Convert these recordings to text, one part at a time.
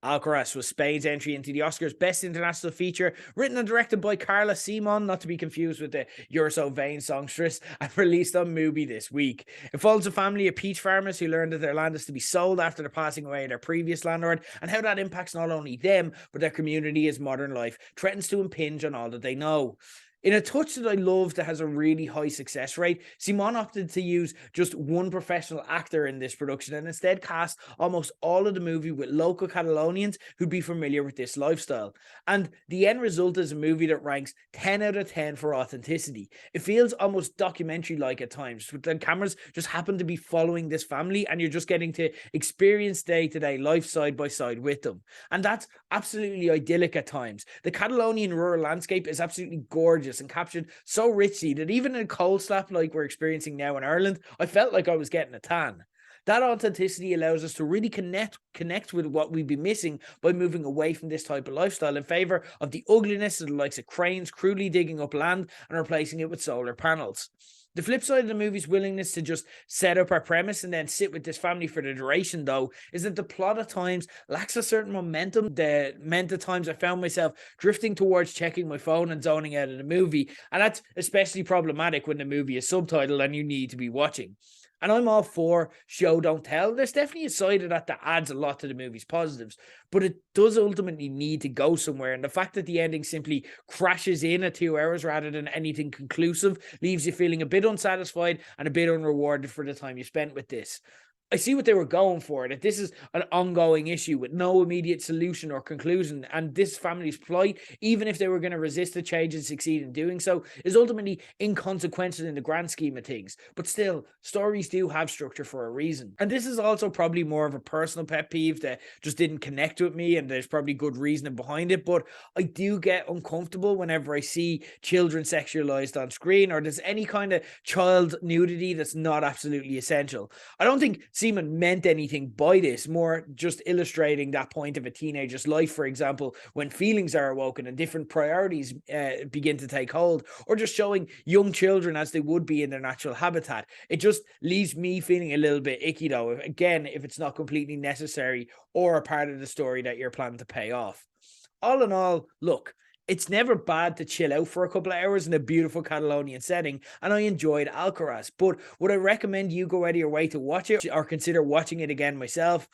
Alcarras was Spain's entry into the Oscars Best International Feature, written and directed by Carla Simon, not to be confused with the You're So Vain songstress, and released on Mubi this week. It follows a family of peach farmers who learn that their land is to be sold after the passing away of their previous landlord, and how that impacts not only them, but their community as modern life threatens to impinge on all that they know. In a touch that I love that has a really high success rate, Simon opted to use just one professional actor in this production and instead cast almost all of the movie with local Catalonians who'd be familiar with this lifestyle. And the end result is a movie that ranks 10 out of 10 for authenticity. It feels almost documentary-like at times, with the cameras just happen to be following this family and you're just getting to experience day-to-day life side by side with them. And that's absolutely idyllic at times. The Catalonian rural landscape is absolutely gorgeous and captured so richly that even in a cold snap like we're experiencing now in Ireland, I felt like I was getting a tan. That authenticity allows us to really connect with what we'd be missing by moving away from this type of lifestyle in favor of the ugliness of the likes of cranes crudely digging up land and replacing it with solar panels. The flip side of the movie's willingness to just set up our premise and then sit with this family for the duration, though, is that the plot at times lacks a certain momentum that meant at times I found myself drifting towards checking my phone and zoning out of the movie. And that's especially problematic when the movie is subtitled and you need to be watching. And I'm all for show, don't tell. There's definitely a side of that adds a lot to the movie's positives, but it does ultimately need to go somewhere. And the fact that the ending simply crashes in at 2 hours rather than anything conclusive leaves you feeling a bit unsatisfied and a bit unrewarded for the time you spent with this. I see what they were going for, that this is an ongoing issue with no immediate solution or conclusion, and this family's plight, even if they were going to resist the change and succeed in doing so, is ultimately inconsequential in the grand scheme of things. But still, stories do have structure for a reason. And this is also probably more of a personal pet peeve that just didn't connect with me, and there's probably good reasoning behind it, but I do get uncomfortable whenever I see children sexualized on screen, or there's any kind of child nudity that's not absolutely essential. I don't think Seaman meant anything by this, more just illustrating that point of a teenager's life, for example, when feelings are awoken and different priorities begin to take hold, or just showing young children as they would be in their natural habitat. It just leaves me feeling a little bit icky, though, again, if it's not completely necessary or a part of the story that you're planning to pay off. All in all, look, it's never bad to chill out for a couple of hours in a beautiful Catalonian setting, and I enjoyed Alcarras. But would I recommend you go out of your way to watch it or consider watching it again myself?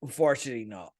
Unfortunately not.